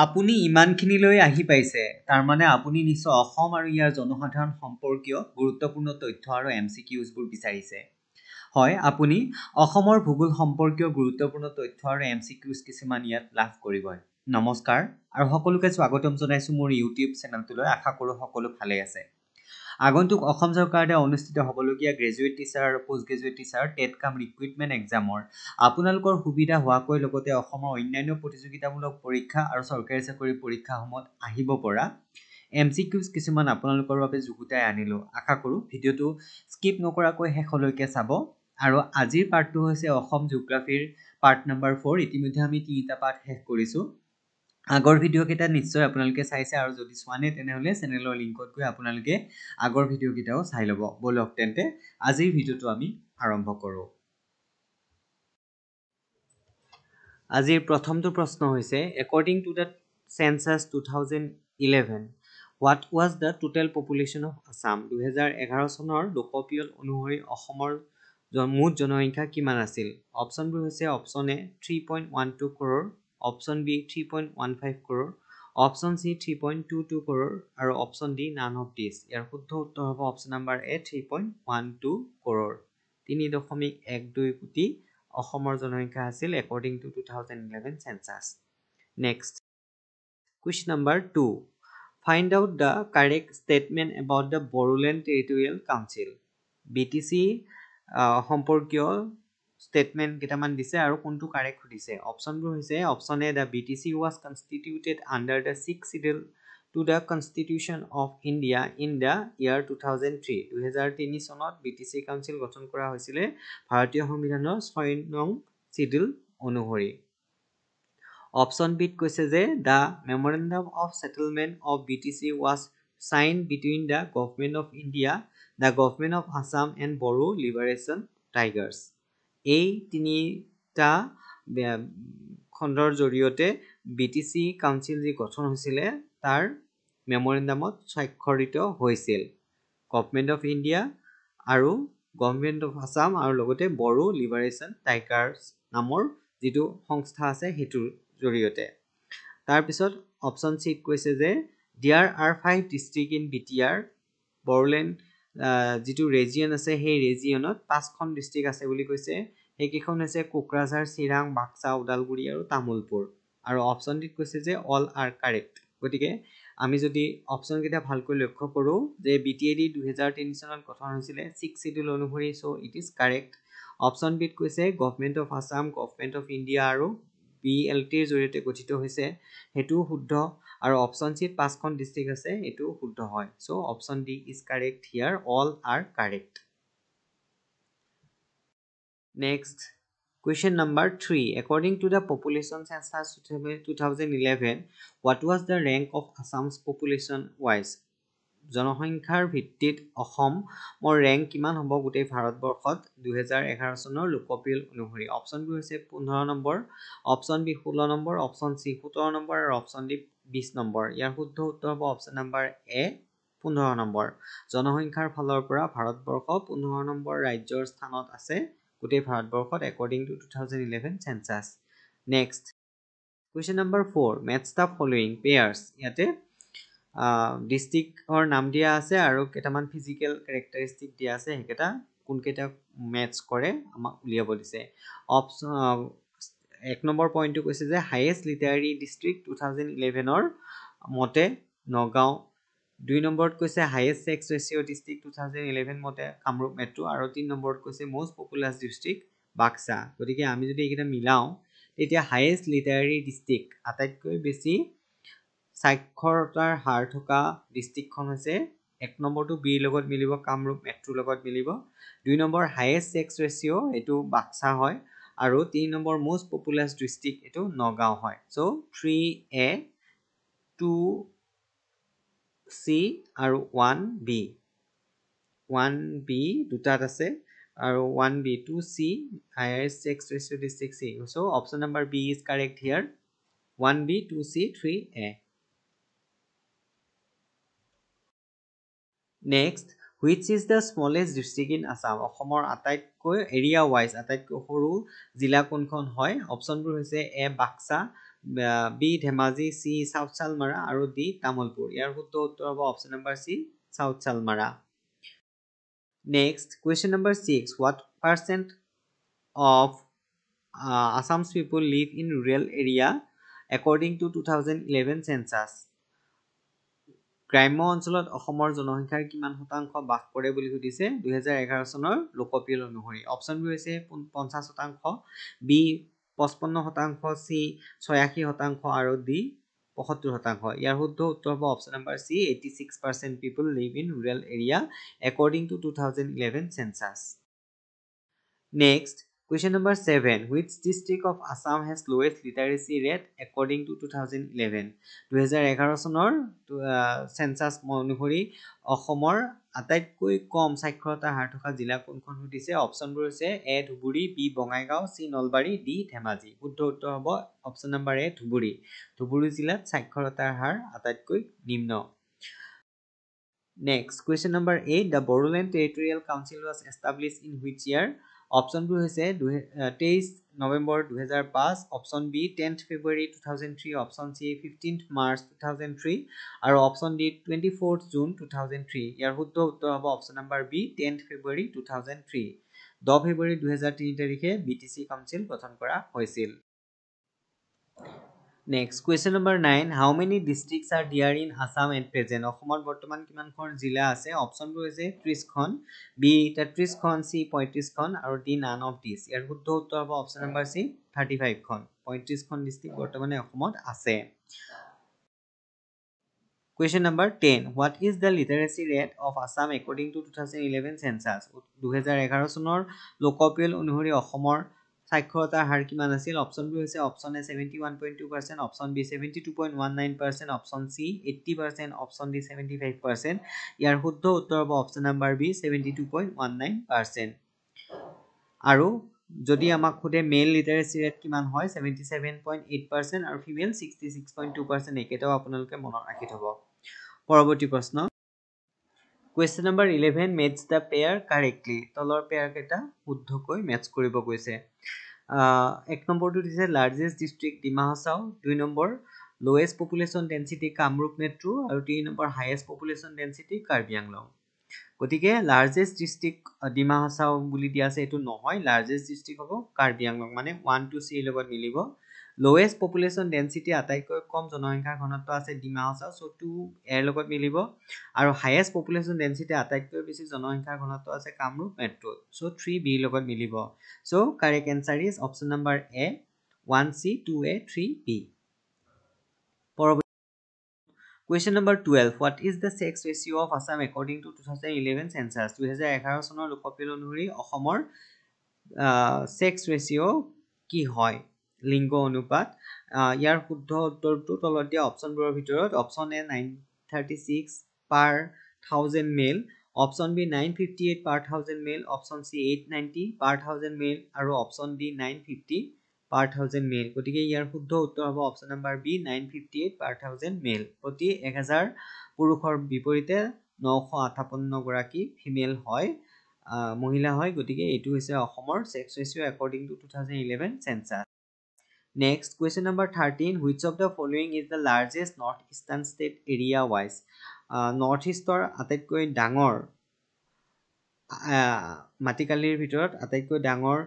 আপুনি ইমানখিনিলৈ আহি পাইছে তাৰ মানে আপুনি নিশ্চয় অসম আৰু ইয়াৰ জনসাধাৰণ সম্পৰ্কীয় গুৰুত্বপূৰ্ণ তথ্য আৰু MCQsবোৰ বিচাৰিছে হয় আপুনি অসমৰ ভূগোল সম্পৰ্কীয় গুৰুত্বপূৰ্ণ তথ্য আৰু MCQs কিছুমান ইয়াত লাভ কৰিব নমস্কাৰ আৰু সকলোকে স্বাগতম জনাইছো মোৰ YouTube চেনেলটোলৈ আশা কৰো সকলো ভালে আছে আগন্তুক অসম চৰকাৰে অনুষ্ঠিত হ'বলগীয়া গ্ৰেজুৱেট টিচাৰ আৰু পোষ্ট গ্ৰেজুৱেট টিচাৰ টেট কাম ৰিক্ৰুইটমেণ্ট এক্সামৰ আপোনালোকৰ সুবিধা হোৱাকৈ লগতে অসমৰ অন্যান্য প্ৰতিযোগিতামূলক পৰীক্ষা আৰু চৰকাৰী চাকৰি পৰীক্ষাসমূহত আহিব পৰা MCQs কিছুমান আপোনালোকৰ বাবে যুগুতাই আনিলো আশা কৰো ভিডিঅটো স্কিপ নকৰাকৈ শেষলৈকে চাব আৰু আজিৰ পাৰ্টটো হৈছে অসম জিওগ্ৰাফিৰ পাৰ্ট নম্বৰ 4 ইতিমধ্যে আমি তিনিটা পাৰ্ট শেষ কৰিছো আগৰ ভিডিও কেইটা নিশ্চয় আপোনালোকে চাইছে আৰু যদি চোৱানে তেনেহলে চেনেলৰ লিংকত গৈ আপোনালোকে আগৰ ভিডিও কেইটাও চাই ল'ব বলক তেন্তে আজিৰ ভিডিওটো আমি আৰম্ভ কৰো আজিৰ প্ৰথমটো প্ৰশ্ন হৈছে according to the census 2011 what was the total population of Assam 2011 চনৰ লোকপিয়ল অনুসৰি অসমৰ মুঠ জনসংখ্যা কিমান আছিল অপচনবোৰ হৈছে option A 3.12 crore option B 3.15 crore option C 3.22 crore আৰু option D none of these ইয়াৰ শুদ্ধ উত্তৰ হ'ব অপচন নম্বৰ এ 3.12 crore 3.12 কোটি অসমৰ জনসংখ্যা আছিল according to 2011 census next question number 2 find out the correct statement about the Bodoland Territorial Council BTC সম্পৰ্কীয় statement কেইটামান দিছে আৰু কোনটো কাৰেক্ট দিছে অপচনবোৰ হৈছে option A the BTC was constituted under the 6th schedule to the Constitution of India in the year 2003 2003 চনত BTC Council গঠন কৰা হৈছিল ভাৰতীয় সংবিধানৰ 6 নং শিডিউল অনুসৰি অপচন বি কৈছে যে the memorandum of settlement of BTC was signed between the government of India the government of Assam and Bodo Liberation Tigers এই তিনিটা খণ্ডৰ জৰিয়তে BTC কাউন্সিল যি গঠন হৈছিল তাৰ মেমোৰেন্ডামত স্বাক্ষৰিত হৈছিল গভৰ্নমেন্ট অফ ইন্ডিয়া আৰু গভৰ্নমেন্ট অফ আসাম আৰু লগতে বড়ো লিবাৰেশন টাইগাৰ্স নামৰ যেটো সংস্থা আছে হেতুৰ জৰিয়তে তাৰ পিছত অপচন সি কৈছে যে there are 5 district in BTR Bodoland যেটো ৰিজিয়ন আছে সেই ৰিজিয়নত 5খন ডিস্ট্ৰিক্ট আছে বুলি কৈছে হেকিখন আছে কোকৰাঝাৰ চিৰাং বাক্সা উদালগুৰি আৰু তামুলপুৰ আৰু অপচন ডি কৈছে যে অল আৰ কাৰেক্ট গতিকে আমি যদি অপচন কেইটা ভালকৈ লক্ষ্য কৰো যে BTAD 2003 চনত গঠন হৈছিল 6 শিডিউল অনুসৰি so it is correct option B কৈছে government of Assam government of India আৰু BLT ৰ জৰিয়তে গঠিত হৈছে হেতু শুদ্ধ আৰু অপচন সি 5খন ডিস্ট্ৰিক্ট আছে এটো শুদ্ধ হয় so option D is correct here all are correct next question number 3 according to the population census 2011 what was the rank of Assam's population wise জনসংখ্যাৰ ভিত্তিত অসমৰ ৰেংক কিমান হ'ব গোটেই ভাৰতবৰ্ষত 2011 চনৰ লোকপিয়ল অনুসৰি অপচনবোৰ হৈছে 15 number option B 16 number option C 17 number আৰু অপচন ডি 20 নম্বৰ ইয়াৰ শুদ্ধ উত্তৰ হ'ব অপচন নম্বৰ এ 15 নম্বৰ জনসংখ্যাৰ ফালৰ পৰা ভাৰতবৰ্ষ 15 নম্বৰ ৰাজ্যৰ স্থানত আছে গোটেই ভাৰতবৰ্ষত according to 2011 census next question number 4 match the following pairs ইয়াতে ডিস্ট্ৰিক্টৰ নাম দিয়া আছে আৰু কেটামান ফিজিক্যাল ক্যাৰেক্টাৰিস্টিক দিয়া আছে হেকেটা কোন কেটা মেচ কৰে আমাক উলিয়াব দিছে অপচন এক নম্বৰ পইণ্টটো কৈছে যে হাইয়েষ্ট লিটাৰাৰী ডিস্ট্ৰিক্ট 2011 ৰ মতে নগাঁও 2 নম্বৰত কৈছে হাইয়েষ্ট সেক্স ৰেশিও ডিস্ট্ৰিক্ট 2011 মতে কামৰূপ মেট্ৰো আৰু 3 নম্বৰত কৈছে মোস্ট পপুলাস ডিস্ট্ৰিক্ট বাক্সা গতিকে আমি যদি এইকেইটা মিলাও তেতিয়া হাইয়েষ্ট লিটাৰাৰী ডিস্ট্ৰিক্ট আটাইতকৈ বেছি সাক্ষৰতাৰ হাৰ থকা ডিস্ট্ৰিক্টখন হৈছে 1 নম্বৰটো বি লগত মিলিব কামৰূপ মেট্ৰো লগত মিলিব 2 নম্বৰ হাইয়েষ্ট সেক্স ৰেশিও এটো বাক্সা হয় আৰু 3 নম্বৰ মোস্ট পপুলাস ডিস্ট্ৰিক্ট এটো নগাঁও হয় সো 3A 2C আৰু 1B 1B দুটাত আছে আৰু 1B 2C highest sex ratio district C so option number B is correct here 1B 2C 3A next which is the smallest district in Assam অসমৰ আটাইতকৈ area wise আটাইতকৈ সৰু জিলা কোনখন হয় অপচনবোৰ হৈছে A Baksa B Dhemaji, C south Salmara আৰু ডি তামুলপুৰ। ইয়াৰ শুদ্ধ উত্তৰ হ'ব option number C south Salmara. Next question number 6, what percent of Assam's people live in rural area according to 2011 census? গ্ৰাম্য অঞ্চলত অসমৰ জনসংখ্যাৰ কিমান শতাংশ বাস কৰে বুলি সুধিছে 2011 চনৰ লোকপিয়ল অনুসৰি। অপশ্যনবোৰ হৈছে 50%, বি 55%, চি 86% আৰু ডি 75%। ইয়াৰ শুদ্ধ উত্তৰ হ'ব option number C 86% people live in rural area according to 2011 census. Next, question number 7, which district of Assam has lowest literacy rate according to 2011? 2011 চনৰ সেন্সাস অনুসৰি অসমৰ আটাইতকৈ কম সাক্ষৰতা হাৰ থকা জিলা কোনখন সুধিছে। অপশ্যনবোৰ হৈছে A Dhubri, B Bongaigaon, C Nalbari, D Dhemaji. শুদ্ধ উত্তৰ হ'ব option number A Dhubri. Dhubri জিলাত সাক্ষৰতাৰ হাৰ আটাইতকৈ নিম্ন। Next, question number 8, the Bodoland Territorial Council was established in which year? অপশ্যনবোৰ হৈছে 23 November 2005, option B 10th February 2003, option C 15th March 2003 আৰু অপশ্যন ডি 24th June 2003। ইয়াৰ শুদ্ধ উত্তৰ হ'ব option number B 10th February 2003। 10 ফেব্ৰুৱাৰী 2003 তাৰিখে BTC কাউন্সিল গঠন কৰা হৈছিল। Next, question number 9, how many districts are there in Assam at present? অসমত বৰ্তমান কিমানখন জিলা আছে? অপশ্যনবোৰ হৈছে 30খন, বি 33খন, চি 35খন আৰু ডি none of these। ইয়াৰ শুদ্ধ উত্তৰ হ'ব অপশ্যন নম্বৰ চি 35খন। 35খন ডিস্ট্ৰিক্ট বৰ্তমানে অসমত আছে। Question number 10, what is the literacy rate of Assam according to 2011 census? 2011 চনৰ লোকপিয়ল অনুসৰি অসমৰ সাক্ষৰতাৰ হাৰ কিমান আছিল? অপশ্যনবোৰ হৈছে option A 71.2%, option B 72.19%, option C 80%, option D 75%। ইয়াৰ শুদ্ধ উত্তৰ হ'ব অপশ্যন নম্বৰ বি 72.19%। আৰু যদি আমাক খুদে মেল লিটাৰেসি ৰেট কিমান হয় 77.8% আৰু ফিমেল 66.2%। একেটাও আপোনালোকে মনত ৰাখি থব। পৰৱৰ্তী প্ৰশ্ন, question number 11, match the pair correctly। তলৰ পেয়াৰ কেইটা শুদ্ধকৈ মেচ কৰিব কৈছে। এক নম্বৰটো দিছে largest district Dima Hasao, 2 number lowest population density Kamrup metro আৰু 3 number highest population density Karbi Anglong. গতিকে লাৰ্জেষ্ট ডিস্ট্ৰিক্ট ডিমা হাছাও বুলি দিয়া আছে, এইটো নহয়। লাৰ্জেষ্ট ডিস্ট্ৰিক্ট হ'ব কাৰ্বি আংলং, মানে 1 to 3 লগত মিলিব। লোৱেষ্ট পপুলেশ্যন ডেন্সিটি আটাইতকৈ কম জনসংখ্যাৰ ঘনত্ব আছে ডিমা হাছাও, সো 2 এৰ লগত মিলিব। আৰু হাইয়েষ্ট পপুলেশ্যন ডেন্সিটি আটাইতকৈ বেছি জনসংখ্যাৰ ঘনত্ব আছে কামৰূপ মেট্ৰো, সো 3 বি লগত মিলিব। So correct answer is option number A 1C 2A 3B। Question number 12, what is the sex ratio of Assam according to 2011 census? 2011 চনৰ লোকপিয়ল অনুসৰি অসমৰ সেক্স ৰেচিও কি হয়? লিংগ অনুপাত। ইয়াৰ শুদ্ধ উত্তৰটো তলত দিয়া অপশ্যনবোৰৰ ভিতৰত option A 936 per 1000 male, option B 958 per 1000 male, option C 890 per 1000 male আৰু অপশ্যন ডি 950 per 1000 মেল। গতিকে ইয়াৰ শুদ্ধ উত্তৰ হ'ব অপশ্যন নম্বৰ বি 958 per 1000 মেল। প্ৰতি 1000 পুৰুষৰ বিপৰীতে 958 গৰাকী ফিমেল হয়, মহিলা হয়। গতিকে এইটো হৈছে অসমৰ sex ratio according to 2011 census। Next, question number 13, which of the following is the largest north eastern state area wise? North ইষ্টৰ আটাইতকৈ ডাঙৰ মাটিকালিৰ ভিতৰত আটাইতকৈ ডাঙৰ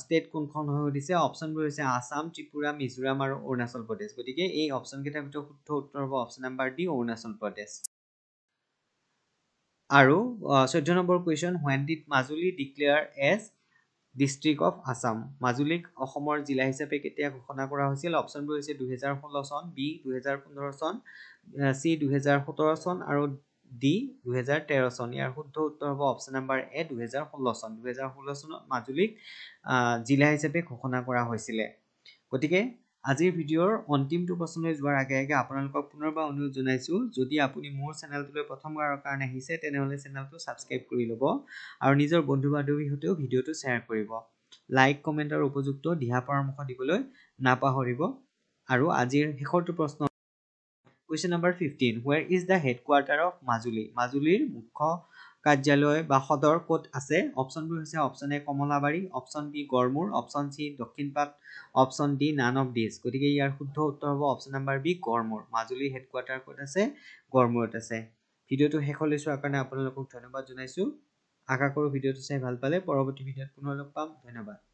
স্টেট কোনখন হয় সুধিছে। অপশ্যনবোৰ হৈছে আসাম, ত্ৰিপুৰা, মিজোৰাম আৰু অৰুণাচল প্ৰদেশ। গতিকে এই অপশ্যন কেইটাৰ ভিতৰত শুদ্ধ উত্তৰ হ'ব option number D Arunachal Pradesh. আৰু 14 number question, when did Majuli declare as district of Assam? মাজুলীক অসমৰ জিলা হিচাপে কেতিয়া ঘোষণা কৰা হৈছিল? অপশ্যনবোৰ হৈছে 2016 চন, বি 2015 চন, চি 2017 চন আৰু ডি 2013 চন। ইয়াৰ শুদ্ধ উত্তৰ হ'ব অপশ্যন নম্বৰ এ 2016 চন। 2016 চনত মাজুলীক জিলা হিচাপে ঘোষণা কৰা হৈছিলে। গতিকে আজিৰ ভিডিঅ'ৰ অন্তিমটো প্ৰশ্নলৈ যোৱাৰ আগে আগে আপোনালোকক পুনৰবাৰ অনুৰোধ জনাইছো, যদি আপুনি মোৰ চেনেলটোলৈ প্ৰথমবাৰৰ কাৰণে আহিছে তেনেহ'লে চেনেলটো ছাবস্ক্ৰাইব কৰি ল'ব আৰু নিজৰ বন্ধু বান্ধৱীৰ সৈতেও ভিডিঅ'টো শ্বেয়াৰ কৰিব। লাইক, কমেণ্ট আৰু উপযুক্ত দিহা পৰামৰ্শ দিবলৈ নাপাহৰিব। আৰু আজিৰ শেষৰটো প্ৰশ্ন, question number 15, where is the headquarter of Majuli? মাজুলীৰ মুখ্য কাৰ্যালয় বা সদৰ ক'ত আছে অপশ্যনবোৰ হৈছে option A Kamalabari option B Garmur option C Dakhinpat option D none of these গতিকে ইয়াৰ শুদ্ধ উত্তৰ হ'ব option number B Garmur Majuli headquarter ক'ত আছে গড়মূৰত আছে ভিডিঅ'টো শেষলৈ চোৱাৰ কাৰণে আপোনালোকক ধন্যবাদ জনাইছোঁ আশা কৰোঁ ভিডিঅ'টো চাই ভাল পালে পৰৱৰ্তী ভিডিঅ'ত পুনৰ লগ পাম ধন্যবাদ